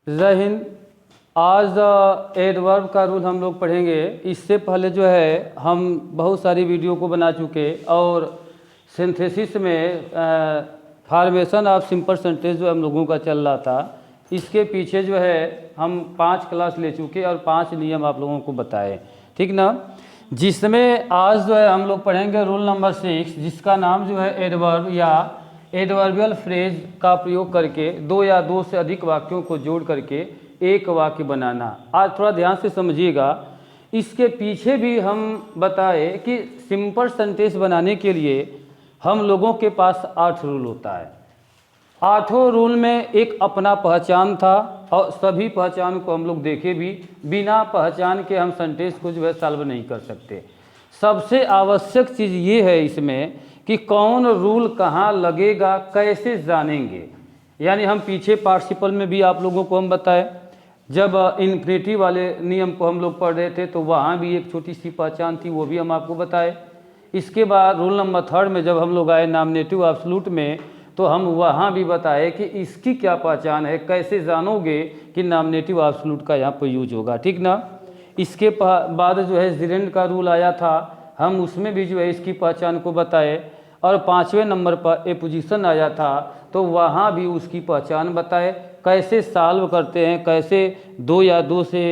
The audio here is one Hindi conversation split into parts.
जय हिंद। आज एडवर्ब का रूल हम लोग पढ़ेंगे। इससे पहले जो है हम बहुत सारी वीडियो को बना चुके और सिंथेसिस में फॉर्मेशन ऑफ सिंपल सेंटेंस जो हम लोगों का चल रहा था, इसके पीछे जो है हम 5 क्लास ले चुके और 5 नियम आप लोगों को बताए, ठीक ना। जिसमें आज जो है हम लोग पढ़ेंगे रूल नंबर 6, जिसका नाम जो है एडवर्ब या एडवर्बियल फ्रेज का प्रयोग करके 2 या 2 से अधिक वाक्यों को जोड़ करके एक वाक्य बनाना। आज थोड़ा ध्यान से समझिएगा। इसके पीछे भी हम बताए कि सिंपल सेंटेंस बनाने के लिए हम लोगों के पास 8 रूल होता है। 8 रूल में एक अपना पहचान था और सभी पहचान को हम लोग देखे भी, बिना पहचान के हम सेंटेंस को जो है सॉल्व नहीं कर सकते। सबसे आवश्यक चीज़ ये है इसमें कि कौन रूल कहाँ लगेगा, कैसे जानेंगे। यानी हम पीछे पार्टिसिपल में भी आप लोगों को हम बताए, जब इन्फिनिटिव वाले नियम को हम लोग पढ़ रहे थे तो वहाँ भी एक छोटी सी पहचान थी, वो भी हम आपको बताए। इसके बाद रूल नंबर 3 में जब हम लोग आए नॉमिनेटिव एब्सोल्यूट में, तो हम वहाँ भी बताए कि इसकी क्या पहचान है, कैसे जानोगे कि नॉमिनेटिव एब्सोल्यूट का यहाँ पर यूज होगा, ठीक ना। इसके बाद जो है जिरेंड का रूल आया था, हम उसमें भी जो है इसकी पहचान को बताए। और 5वें नंबर पर एपोजिशन आया था, तो वहाँ भी उसकी पहचान बताए, कैसे सॉल्व करते हैं, कैसे 2 या 2 से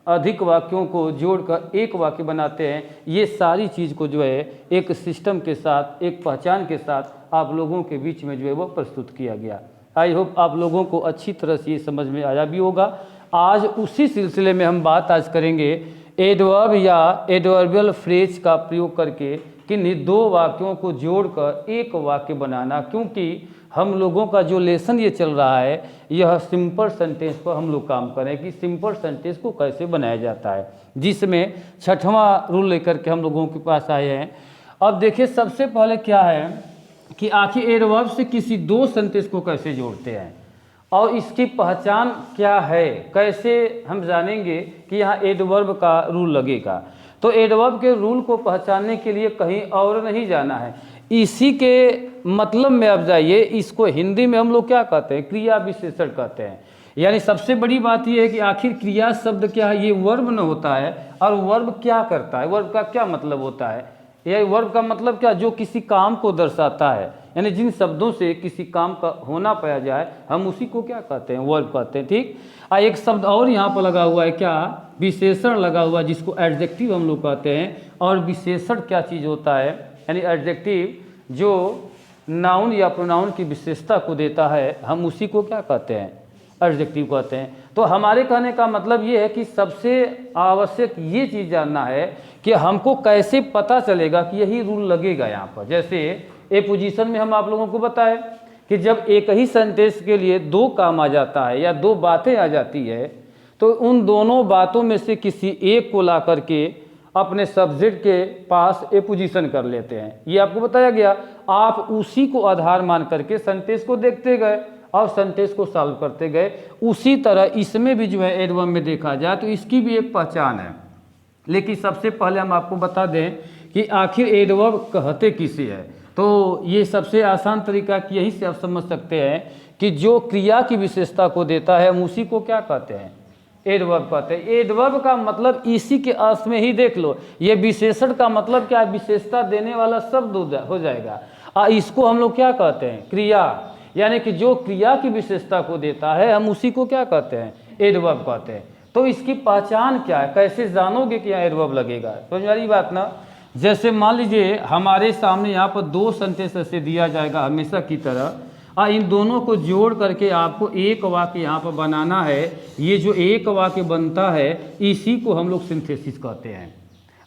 अधिक वाक्यों को जोड़कर एक वाक्य बनाते हैं। ये सारी चीज़ को जो है एक सिस्टम के साथ, एक पहचान के साथ आप लोगों के बीच में जो है वो प्रस्तुत किया गया। आई होप आप लोगों को अच्छी तरह से ये समझ में आया भी होगा। आज उसी सिलसिले में हम बात आज करेंगे एडवर्ब या एडवर्बियल फ्रेज का प्रयोग करके किन्हीं 2 वाक्यों को जोड़कर एक वाक्य बनाना। क्योंकि हम लोगों का जो लेसन ये चल रहा है, यह सिंपल सेंटेंस पर हम लोग काम करें कि सिंपल सेंटेंस को कैसे बनाया जाता है, जिसमें 6वां रूल लेकर के हम लोगों के पास आए हैं। अब देखिए, सबसे पहले क्या है कि आखिर एडवर्ब से किसी 2 सेंटेंस को कैसे जोड़ते हैं और इसकी पहचान क्या है, कैसे हम जानेंगे कि यहाँ एडवर्ब का रूल लगेगा। तो एडवर्ब के रूल को पहचानने के लिए कहीं और नहीं जाना है, इसी के मतलब में अब जाइए। इसको हिंदी में हम लोग क्या कहते हैं, क्रिया विशेषण कहते हैं। यानी सबसे बड़ी बात यह है कि आखिर क्रिया शब्द क्या है, ये वर्ब न होता है। और वर्ब क्या करता है, वर्ब का क्या मतलब होता है, यह वर्ब का मतलब क्या, जो किसी काम को दर्शाता है। यानी जिन शब्दों से किसी काम का होना पाया जाए, हम उसी को क्या कहते हैं, वर्ब कहते हैं, ठीक। एक शब्द और यहाँ पर लगा हुआ है, क्या, विशेषण लगा हुआ है, जिसको एडजेक्टिव हम लोग कहते हैं। और विशेषण क्या चीज़ होता है, यानी एडजेक्टिव जो नाउन या प्रोनाउन की विशेषता को देता है, हम उसी को क्या कहते हैं, एडजेक्टिव कहते हैं। तो हमारे कहने का मतलब ये है कि सबसे आवश्यक ये चीज़ जानना है कि हमको कैसे पता चलेगा कि यही रूल लगेगा यहाँ पर। जैसे ए पोजीशन में हम आप लोगों को बताए कि जब एक ही सेंटेंस के लिए 2 काम आ जाता है या 2 बातें आ जाती है, तो उन दोनों बातों में से किसी एक को ला करके अपने सब्जेक्ट के पास ए पोजीशन कर लेते हैं। ये आपको बताया गया। आप उसी को आधार मान करके सेंटेंस को देखते गए और सेंटेंस को सॉल्व करते गए। उसी तरह इसमें भी जो है एडवर्ब में देखा जाए तो इसकी भी एक पहचान है। लेकिन सबसे पहले हम आपको बता दें कि आखिर एडवर्ब कहते किसे है। तो ये सबसे आसान तरीका कि यहीं से आप समझ सकते हैं कि जो क्रिया की विशेषता को देता है, हम उसी को क्या कहते हैं, एडवर्ब कहते हैं। एडवर्ब का मतलब इसी के अर्थ में ही देख लो, ये विशेषण का मतलब क्या है, विशेषता देने वाला शब्द हो जाएगा। इसको हम लोग क्या कहते हैं, क्रिया। यानी कि जो क्रिया की विशेषता को देता है, हम उसी को क्या कहते हैं, एडवर्ब कहते हैं। तो इसकी पहचान क्या है, कैसे जानोगे कि यहाँ एडवर्ब लगेगा, समझ वाली बात ना। जैसे मान लीजिए हमारे सामने यहाँ पर 2 सेंटेंस ऐसे दिया जाएगा हमेशा की तरह, इन दोनों को जोड़ करके आपको एक वाक्य यहाँ पर बनाना है। ये जो एक वाक्य बनता है, इसी को हम लोग सिंथेसिस कहते हैं।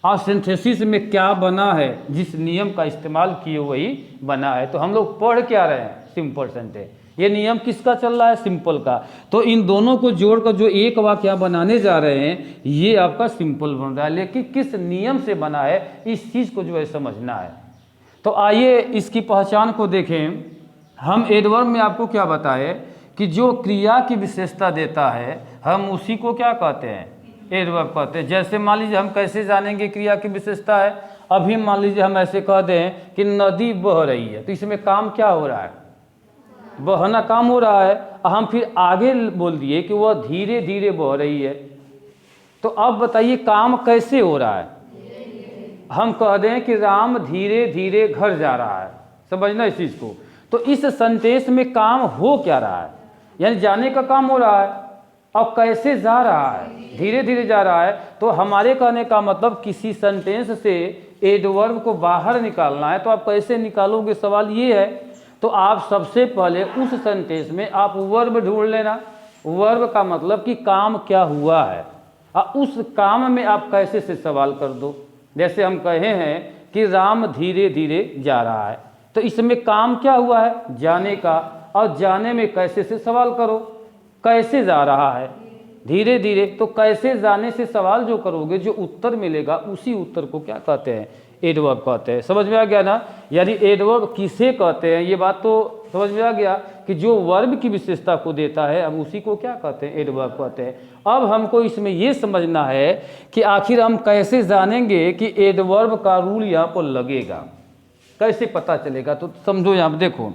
और सिंथेसिस में क्या बना है, जिस नियम का इस्तेमाल किए वही बना है। तो हम लोग पढ़ क्या रहे हैं, सिंपल सेंटेंस। ये नियम किसका चल रहा है, सिंपल का। तो इन दोनों को जोड़कर जो एक वाक्य बनाने जा रहे हैं, ये आपका सिंपल बन रहा है। लेकिन किस नियम से बना है, इस चीज़ को जो है समझना है। तो आइए इसकी पहचान को देखें। हम एडवर्ब में आपको क्या बताए कि जो क्रिया की विशेषता देता है, हम उसी को क्या कहते हैं, एडवर्ब कहते हैं। जैसे मान लीजिए हम कैसे जानेंगे क्रिया की विशेषता है। अभी मान लीजिए हम ऐसे कह दें कि नदी बह रही है, तो इसमें काम क्या हो रहा है, बहना काम हो रहा है। हम फिर आगे बोल दिए कि वह धीरे धीरे बह रही है। तो अब बताइए काम कैसे हो रहा है? हम कह दें कि राम धीरे धीरे घर जा रहा है, समझना इस चीज़ को। तो इस सेंटेंस में काम हो क्या रहा है? यानी जाने का काम हो रहा है। अब कैसे जा रहा है? धीरे धीरे जा रहा है। तो हमारे कहने का मतलब किसी सेंटेंस से एडवर्ब को बाहर निकालना है। तो आप कैसे निकालोगे, सवाल ये है। तो आप सबसे पहले उस सेंटेंस में आप वर्ब ढूंढ लेना। वर्ब का मतलब कि काम क्या हुआ है, और उस काम में आप कैसे से सवाल कर दो। जैसे हम कहे हैं कि राम धीरे धीरे जा रहा है, तो इसमें काम क्या हुआ है? जाने का। और जाने में कैसे से सवाल करो, कैसे जा रहा है? धीरे धीरे। तो कैसे जाने से सवाल जो करोगे, जो उत्तर मिलेगा उसी उत्तर को क्या कहते हैं? एडवर्ब कहते हैं। समझ में आ गया ना? यानी एडवर्ब किसे कहते हैं, ये बात तो समझ में आ गया कि जो वर्ब की विशेषता को देता है, हम उसी को क्या कहते हैं? एडवर्ब कहते हैं। अब हमको इसमें ये समझना है कि आखिर हम कैसे जानेंगे कि एडवर्ब का रूल यहाँ पर लगेगा, कैसे पता चलेगा? तो समझो, यहाँ देखो,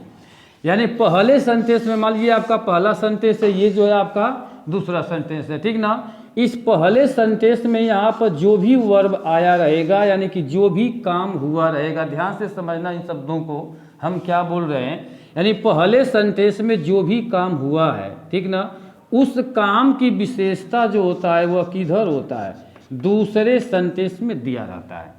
यानी पहले सेंटेंस में मान लीजिए आपका पहला सेंटेंस है, ये जो है आपका दूसरा सेंटेंस है, ठीक ना? इस पहले सेंटेंस में यहाँ पर जो भी वर्ब आया रहेगा, यानी कि जो भी काम हुआ रहेगा, ध्यान से समझना इन शब्दों को, हम क्या बोल रहे हैं। यानी पहले सेंटेंस में जो भी काम हुआ है, ठीक ना, उस काम की विशेषता जो होता है वह किधर होता है? दूसरे सेंटेंस में दिया रहता है।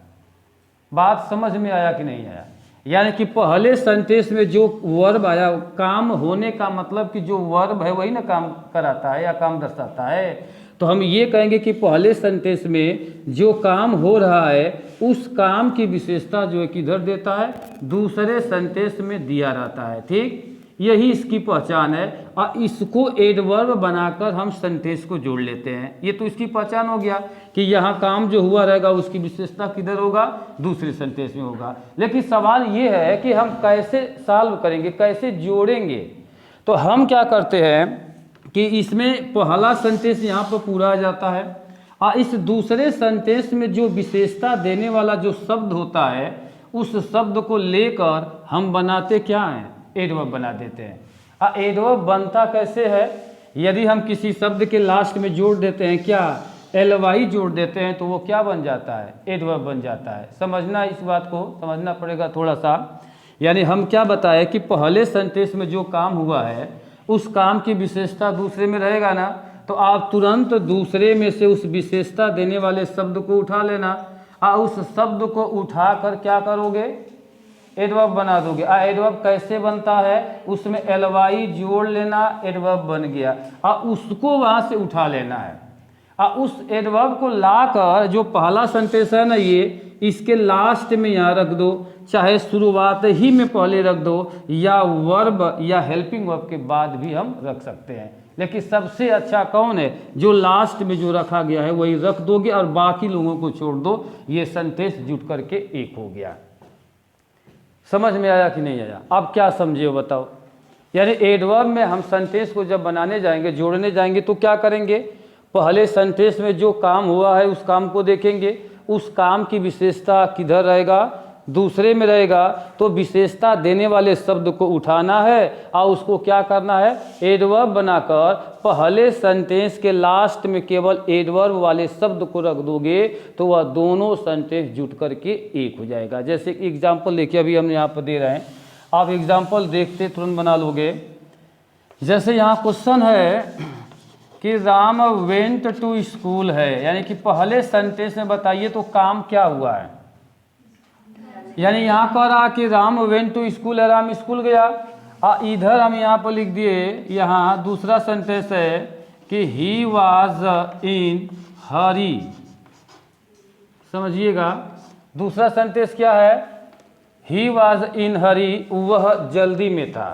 बात समझ में आया कि नहीं आया? यानी कि पहले सेंटेंस में जो वर्ब आया, काम होने का मतलब कि जो वर्ब है वही ना काम कराता है या काम दर्शाता है। तो हम ये कहेंगे कि पहले सेंटेंस में जो काम हो रहा है उस काम की विशेषता जो है किधर देता है? दूसरे सेंटेंस में दिया रहता है, ठीक? यही इसकी पहचान है। और इसको एडवर्ब बनाकर हम सेंटेंस को जोड़ लेते हैं। ये तो इसकी पहचान हो गया कि यहाँ काम जो हुआ रहेगा उसकी विशेषता किधर होगा? दूसरे सेंटेंस में होगा। लेकिन सवाल ये है कि हम कैसे सॉल्व करेंगे, कैसे जोड़ेंगे? तो हम क्या करते हैं कि इसमें पहला सेंटेंस यहाँ पर पूरा आ जाता है, और इस दूसरे सेंटेंस में जो विशेषता देने वाला जो शब्द होता है उस शब्द को लेकर हम बनाते क्या हैं? एडवर्ब बना देते हैं। एडवर्ब बनता कैसे है? यदि हम किसी शब्द के लास्ट में जोड़ देते हैं, क्या ly जोड़ देते हैं, तो वो क्या बन जाता है? एडवर्ब बन जाता है। समझना, इस बात को समझना पड़ेगा थोड़ा सा। यानी हम क्या बताएं कि पहले सेंटेंस में जो काम हुआ है उस काम की विशेषता दूसरे में रहेगा ना, तो आप तुरंत दूसरे में से उस विशेषता देने वाले शब्द को उठा लेना, और उस शब्द को उठाकर क्या करोगे? एडवर्ब बना दोगे। एडवर्ब कैसे बनता है? उसमें ly जोड़ लेना, एडवर्ब बन गया, और उसको वहाँ से उठा लेना है। और उस एडवर्ब को लाकर जो पहला सेंटेंस है ना, ये इसके लास्ट में यहाँ रख दो, चाहे शुरुआत ही में पहले रख दो, या वर्ब या हेल्पिंग वर्ब के बाद भी हम रख सकते हैं। लेकिन सबसे अच्छा कौन है? जो लास्ट में जो रखा गया है वही रख दोगे, और बाकी लोगों को छोड़ दो। ये सेंटेंस जुट करके एक हो गया। समझ में आया कि नहीं आया? आप क्या समझे हो बताओ? यानी एडवर्ब में हम सेंटेंस को जब बनाने जाएंगे, जोड़ने जाएंगे, तो क्या करेंगे? पहले सेंटेंस में जो काम हुआ है उस काम को देखेंगे, उस काम की विशेषता किधर रहेगा? दूसरे में रहेगा। तो विशेषता देने वाले शब्द को उठाना है और उसको क्या करना है? एडवर्ब बनाकर पहले सेंटेंस के लास्ट में केवल एडवर्ब वाले शब्द को रख दोगे तो वह दोनों सेंटेंस जुट करके एक हो जाएगा। जैसे एग्जाम्पल देखिए, अभी हम यहाँ पर दे रहे हैं, आप एग्जाम्पल देखते तुरंत बना लोगे। जैसे यहाँ क्वेश्चन है कि राम वेंट टू स्कूल है, यानी कि पहले सेंटेंस में बताइए तो काम क्या हुआ है। यानी यहाँ कह रहा कि राम वेंट टू स्कूल है, राम स्कूल गया। इधर हम यहाँ पर लिख दिए, यहाँ दूसरा सेंटेंस है कि ही वाज इन हरी। समझिएगा, दूसरा सेंटेंस क्या है? ही वाज इन हरी, वह जल्दी में था।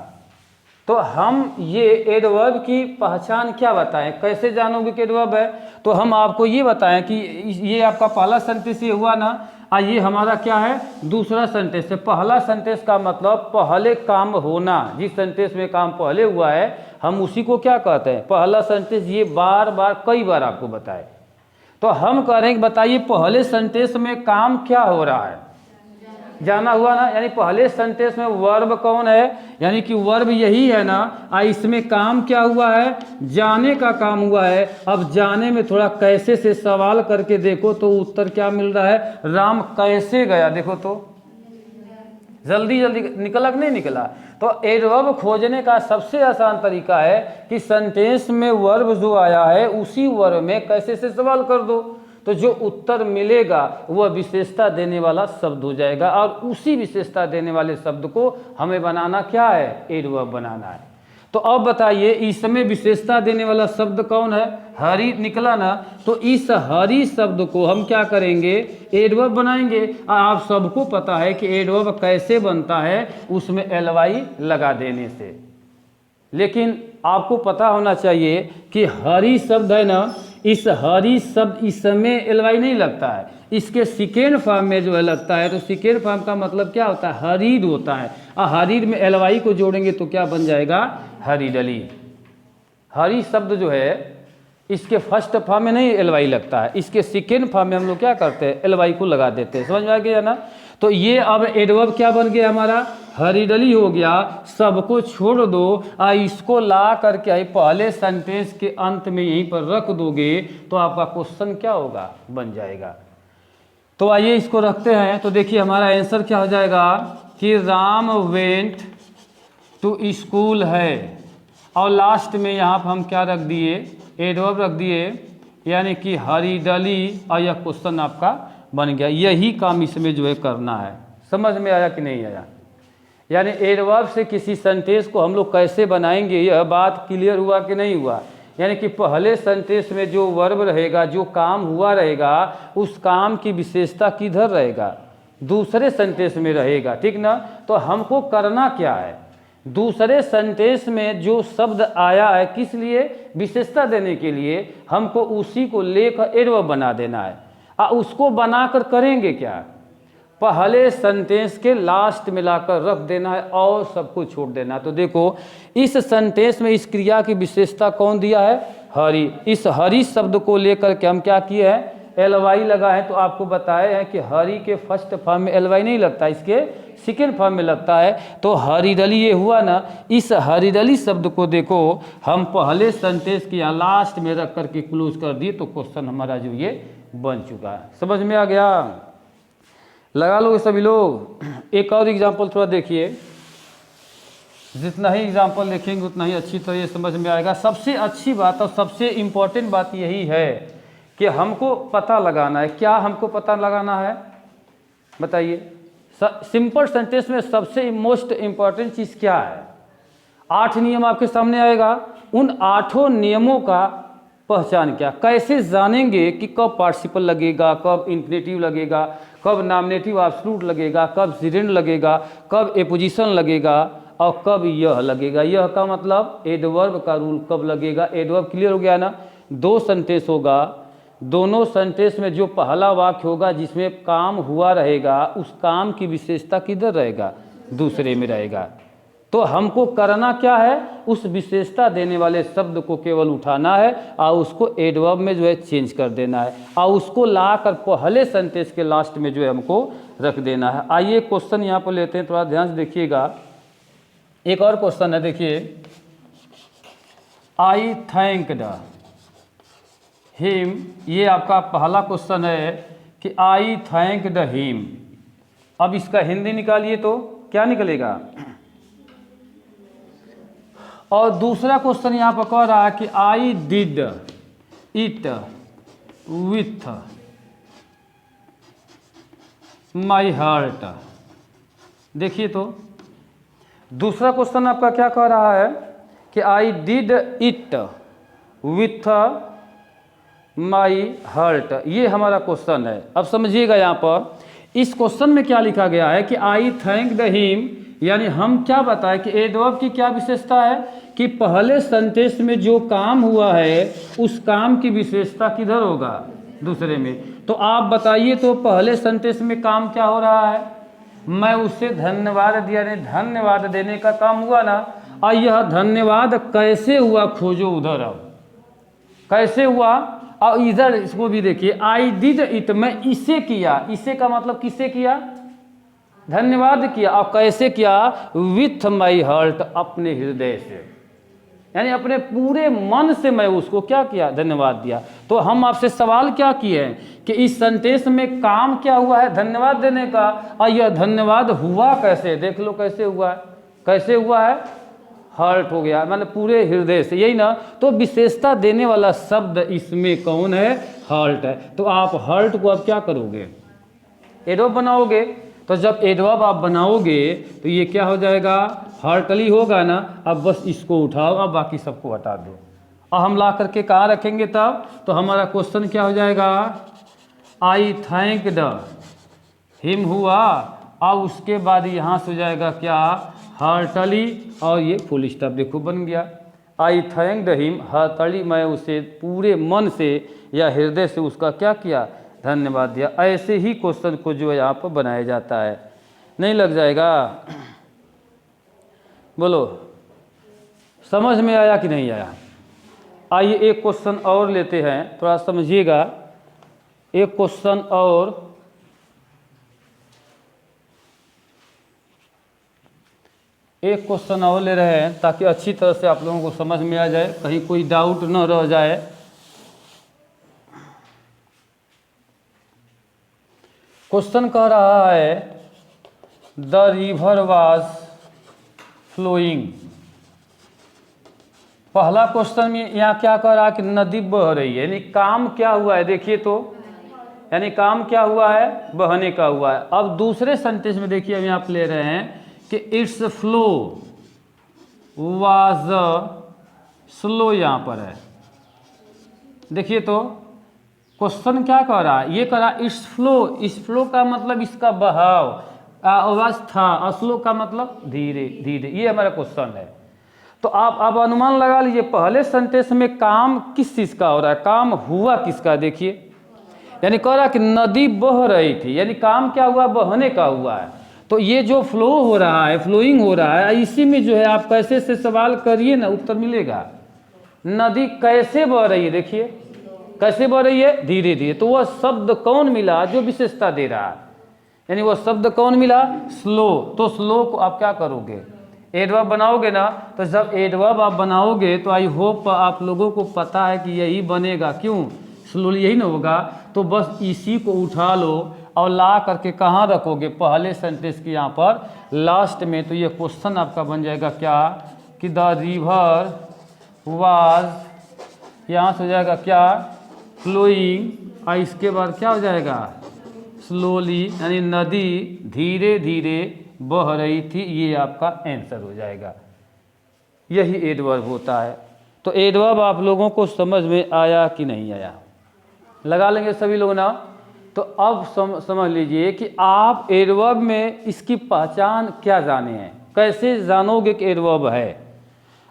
तो हम ये एडवर्ब की पहचान क्या बताएं, कैसे जानोगे कि एडवर्ब है? तो हम आपको ये बताएं कि ये आपका पहला सेंटेंस ये हुआ ना, ये हमारा क्या है? दूसरा सेंटेंस है। पहला सेंटेंस का मतलब पहले काम होना, जिस सेंटेंस में काम पहले हुआ है हम उसी को क्या कहते हैं? पहला सेंटेंस। ये बार बार कई बार आपको बताए, तो हम कह रहे हैं कि बताइए पहले सेंटेंस में काम क्या हो रहा है? जाना हुआ ना, यानी पहले सेंटेंस में वर्ब कौन है, यानी कि वर्ब यही है ना। इसमें काम क्या हुआ है, जाने का काम हुआ है। अब जाने में थोड़ा कैसे से सवाल करके देखो तो उत्तर क्या मिल रहा है, राम कैसे गया। देखो तो जल्दी जल्दी निकला कि नहीं निकला। तो एडवर्ब खोजने का सबसे आसान तरीका है कि सेंटेंस में वर्ब जो आया है उसी वर्ब में कैसे से सवाल कर दो, तो जो उत्तर मिलेगा वह विशेषता देने वाला शब्द हो जाएगा, और उसी विशेषता देने वाले शब्द को हमें बनाना क्या है, एडवर्ब बनाना है। तो अब बताइए इसमें विशेषता देने वाला शब्द कौन है, हरि निकला ना। तो इस हरि शब्द को हम क्या करेंगे, एडवर्ब बनाएंगे। आप सबको पता है कि एडवर्ब कैसे बनता है, उसमें एलवाई लगा देने से। लेकिन आपको पता होना चाहिए कि हरि शब्द है ना, इस हरि शब्द इसमें एलवाई नहीं लगता है, इसके सेकेंड फॉर्म में जो है लगता है। तो सेकेंड फॉर्म का मतलब क्या होता है, हरीद होता है। और हरीद में एलवाई को जोड़ेंगे तो क्या बन जाएगा, हरीडली। हरी शब्द जो है इसके फर्स्ट फॉर्म में नहीं एलवाई लगता है, इसके सेकेंड फॉर्म में हम लोग क्या करते हैं, एलवाई को लगा देते हैं। समझ में आ गया ना। तो ये अब एडवर्ब क्या बन गया हमारा, हरीडली हो गया। सबको छोड़ दो, इसको ला करके पहले सेंटेंस के अंत में यहीं पर रख दोगे तो आपका क्वेश्चन क्या होगा, बन जाएगा। तो आइए इसको रखते हैं। तो देखिए हमारा आंसर क्या हो जाएगा कि राम वेंट टू स्कूल है, और लास्ट में यहाँ पर हम क्या रख दिए, एडवर्ब रख दिए, यानी कि हरीडली, और यह क्वेश्चन आपका बन गया। यही काम इसमें जो है करना है। समझ में आया कि नहीं आया। यानी एडवर्ब से किसी सेंटेंस को हम लोग कैसे बनाएंगे, यह बात क्लियर हुआ कि नहीं हुआ। यानी कि पहले सेंटेंस में जो वर्ब रहेगा, जो काम हुआ रहेगा, उस काम की विशेषता किधर रहेगा, दूसरे सेंटेंस में रहेगा, ठीक ना। तो हमको करना क्या है, दूसरे सेंटेंस में जो शब्द आया है किस लिए, विशेषता देने के लिए, हमको उसी को लेकर एडवर्ब बना देना है। उसको बनाकर करेंगे क्या, पहले सेंटेंस के लास्ट में लाकर रख देना है और सब कुछ छोड़ देना। तो देखो इस सेंटेंस में इस क्रिया की विशेषता कौन दिया है, हरि। इस हरि शब्द को लेकर के हम क्या किए हैं, एलवाई लगा है। तो आपको बताए हैं कि हरि के फर्स्ट फॉर्म में एलवाई नहीं लगता, इसके सेकेंड फॉर्म में लगता है। तो हरिडली ये हुआ ना, इस हरिडली शब्द को देखो हम पहले सेंटेंस के यहाँ लास्ट में रख करके क्लोज कर दिए, तो क्वेश्चन हमारा जो ये बन चुका है। समझ में आ गया, लगा लो सभी लोग। एक और एग्जाम्पल थोड़ा देखिए, जितना ही एग्जाम्पल देखेंगे उतना ही अच्छी तरह ये समझ में आएगा। सबसे अच्छी बात और सबसे इम्पोर्टेंट बात यही है कि हमको पता लगाना है। क्या हमको पता लगाना है, बताइए। सिंपल सेंटेंस में सबसे मोस्ट इम्पॉर्टेंट चीज़ क्या है, 8 नियम आपके सामने आएगा। उन 8 नियमों का पहचान क्या, कैसे जानेंगे कि कब पार्टिसिपल लगेगा, कब इंफिनिटिव लगेगा, कब नॉमिनेटिव एब्सोल्यूट लगेगा, कब सिरेंड लगेगा, कब एपोजिशन लगेगा, और कब यह लगेगा। यह का मतलब एडवर्ब का रूल कब लगेगा। एडवर्ब क्लियर हो गया ना। 2 सेंटेंस होगा, दोनों सेंटेंस में जो पहला वाक्य होगा जिसमें काम हुआ रहेगा, उस काम की विशेषता किधर रहेगा, दूसरे में रहेगा। तो हमको करना क्या है, उस विशेषता देने वाले शब्द को केवल उठाना है और उसको एडवर्ब में जो है चेंज कर देना है, और उसको लाकर पहले सेंटेंस के लास्ट में जो है हमको रख देना है। आइए क्वेश्चन यहाँ पर लेते हैं, थोड़ा ध्यान से देखिएगा। एक और क्वेश्चन है, देखिए। आई थैंक्ड हिम, ये आपका पहला क्वेश्चन है कि आई थैंक्ड हिम। अब इसका हिंदी निकालिए तो क्या निकलेगा। और दूसरा क्वेश्चन यहाँ पर कह रहा है कि I did it with my heart. देखिए तो दूसरा क्वेश्चन आपका क्या कह रहा है कि I did it with my heart. ये हमारा क्वेश्चन है। अब समझिएगा यहाँ पर इस क्वेश्चन में क्या लिखा गया है कि आई थैंक्ड हिम, यानी हम क्या बताएं कि एडवर्ब की क्या विशेषता है कि पहले सेंटेंस में जो काम हुआ है उस काम की विशेषता किधर होगा, दूसरे में। तो आप बताइए तो पहले सेंटेंस में काम क्या हो रहा है, मैं उससे धन्यवाद दिया, नहीं धन्यवाद देने का काम हुआ ना। और यह धन्यवाद कैसे हुआ, खोजो उधर। अब कैसे हुआ, और इधर इसको भी देखिए। आई डिड इट, मैं इसे किया। इसे का मतलब किसे किया, धन्यवाद किया। और कैसे किया? विथ माई हार्ट, अपने हृदय से, यानी अपने पूरे मन से मैं उसको क्या किया? धन्यवाद दिया। तो हम आपसे सवाल क्या किए हैं कि इस सेंटेंस में काम क्या हुआ है? धन्यवाद देने का। और यह धन्यवाद हुआ कैसे? देख लो कैसे हुआ है। कैसे हुआ है? हार्ट हो गया, मतलब पूरे हृदय से, यही ना। तो विशेषता देने वाला शब्द इसमें कौन है? हार्ट है। तो आप हार्ट को अब क्या करोगे? एडवर्ब बनाओगे। तो जब एडवर्ब आप बनाओगे तो ये क्या हो जाएगा? हार्टली होगा ना। अब बस इसको उठाओ, अब बाकी सबको हटा दो, और हम ला करके कहाँ रखेंगे तब? तो हमारा क्वेश्चन क्या हो जाएगा? आई थैंक्ड हिम हुआ, अब उसके बाद यहाँ से हो जाएगा क्या? हार्टली, और ये फुल स्टॉप देखो बन गया। आई थैंक्ड हिम हार्टली, मैं उसे पूरे मन से या हृदय से उसका क्या किया? धन्यवाद दिया। ऐसे ही क्वेश्चन को जो है यहाँ पर बनाया जाता है। नहीं लग जाएगा? बोलो, समझ में आया कि नहीं आया? आइए एक क्वेश्चन और लेते हैं, थोड़ा समझिएगा। एक क्वेश्चन और, एक क्वेश्चन और ले रहे हैं ताकि अच्छी तरह से आप लोगों को समझ में आ जाए, कहीं कोई डाउट न रह जाए। क्वेश्चन कह रहा है द रिवर वाज फ्लोइंग। पहला क्वेश्चन में यहाँ क्या कह रहा है कि नदी बह रही है, यानी काम क्या हुआ है? देखिए तो, यानी काम क्या हुआ है? बहने का हुआ है। अब दूसरे सेंटेंस में देखिए, हम आप ले रहे हैं कि इट्स फ्लो वाज स्लो, यहाँ पर है। देखिए तो क्वेश्चन क्या कह रहा है? ये कह रहा है इट्स फ्लो। इस फ्लो का मतलब इसका बहाव, अवस्था। स्लो का मतलब धीरे धीरे। ये हमारा क्वेश्चन है। तो आप अब अनुमान लगा लीजिए, पहले सेंटेंस में काम किस चीज़ का हो रहा है? काम हुआ किसका? देखिए, यानी कह रहा कि नदी बह रही थी, यानी काम क्या हुआ? बहने का हुआ है। तो ये जो फ्लो हो रहा है, फ्लोइंग हो रहा है, इसी में जो है आप कैसे से सवाल करिए ना, उत्तर मिलेगा। नदी कैसे बह रही है? देखिए कैसे बह रही है? धीरे धीरे। तो वह शब्द कौन मिला जो विशेषता दे रहा है? यानी वह शब्द कौन मिला? स्लो। तो स्लो को आप क्या करोगे? एडवर्ब बनाओगे ना। तो जब एडवर्ब आप बनाओगे तो आई होप आप लोगों को पता है कि यही बनेगा। क्यों? स्लोली यही ना होगा। तो बस इसी को उठा लो और ला करके कहाँ रखोगे? पहले सेंटेंस के यहाँ पर लास्ट में। तो ये क्वेश्चन आपका बन जाएगा क्या? कि द रिवर वाज, यहाँ से हो जाएगा क्या? फ्लोइंग, और इसके बाद क्या हो जाएगा? स्लोली, यानी नदी धीरे धीरे बह रही थी। ये आपका आंसर हो जाएगा। यही एडवर्ब होता है। तो एडवर्ब आप लोगों को समझ में आया कि नहीं आया? लगा लेंगे सभी लोग ना। तो अब समझ लीजिए कि आप एडवर्ब में इसकी पहचान क्या जाने हैं, कैसे जानोगे कि एडवर्ब है।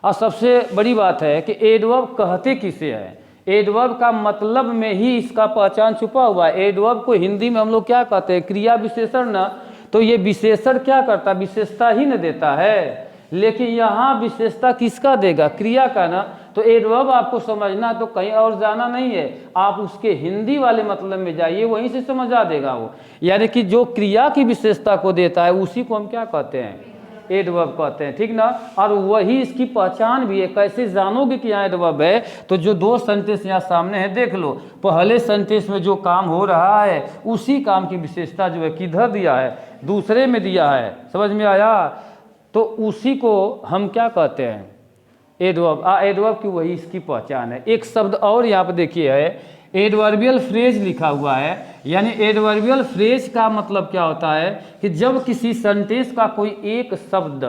और सबसे बड़ी बात है कि एडवर्ब कहते किसे हैं? एडवर्ब का मतलब में ही इसका पहचान छुपा हुआ है। एडवर्ब को हिंदी में हम लोग क्या कहते हैं? क्रिया विशेषण ना। तो ये विशेषण क्या करता? विशेषता ही न देता है, लेकिन यहाँ विशेषता किसका देगा? क्रिया का ना। तो एडवर्ब आपको समझना तो कहीं और जाना नहीं है, आप उसके हिंदी वाले मतलब में जाइए, वहीं से समझा देगा वो। यानी कि जो क्रिया की विशेषता को देता है उसी को हम क्या कहते हैं? एडवर्ब कहते हैं, ठीक ना। और वही इसकी पहचान भी है। कैसे जानोगे कि यहाँ एडवर्ब है? तो जो दो सेंटेंस यहाँ सामने है देख लो। पहले सेंटेंस में जो काम हो रहा है उसी काम की विशेषता जो है किधर दिया है? दूसरे में दिया है। समझ में आया? तो उसी को हम क्या कहते हैं? एडवर्ब। एडवर्ब की वही इसकी पहचान है। एक शब्द और यहाँ पर देखिए है, एडवर्बियल फ्रेज लिखा हुआ है। यानी एडवर्बियल फ्रेज का मतलब क्या होता है कि जब किसी सेंटेंस का कोई एक शब्द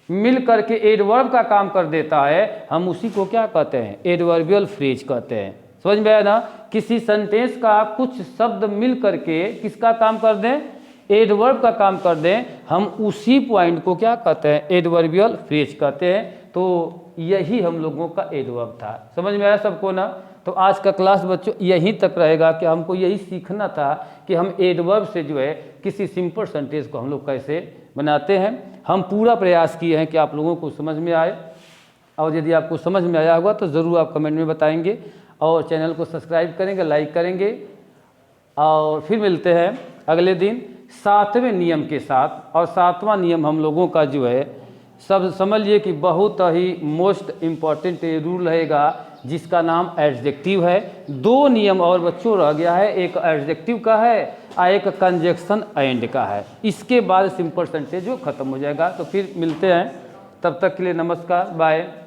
मिल करके एडवर्ब का काम कर देता है, हम उसी को क्या कहते हैं? एडवर्बियल फ्रेज कहते हैं। समझ में आया ना? किसी सेंटेंस का कुछ शब्द मिल करके किसका काम कर दें? एडवर्ब का काम कर दें, हम उसी पॉइंट को क्या कहते हैं? एडवर्बियल फ्रेज कहते हैं। तो यही हम लोगों का एडवर्ब था। समझ में आया सबको ना? तो आज का क्लास बच्चों यहीं तक रहेगा कि हमको यही सीखना था कि हम एडवर्ब से जो है किसी सिंपल सेंटेंस को हम लोग कैसे बनाते हैं। हम पूरा प्रयास किए हैं कि आप लोगों को समझ में आए, और यदि आपको समझ में आया होगा तो ज़रूर आप कमेंट में बताएंगे, और चैनल को सब्सक्राइब करेंगे, लाइक करेंगे। और फिर मिलते हैं अगले दिन सातवें नियम के साथ। और सातवां नियम हम लोगों का जो है सब समझिए कि बहुत ही मोस्ट इम्पॉर्टेंट रूल रहेगा, जिसका नाम एडजेक्टिव है। दो नियम और बच्चों रह गया है, एक एडजेक्टिव का है और एक कंजक्शन एंड का है। इसके बाद सिंपल सेंटेंस जो खत्म हो जाएगा। तो फिर मिलते हैं, तब तक के लिए नमस्कार, बाय।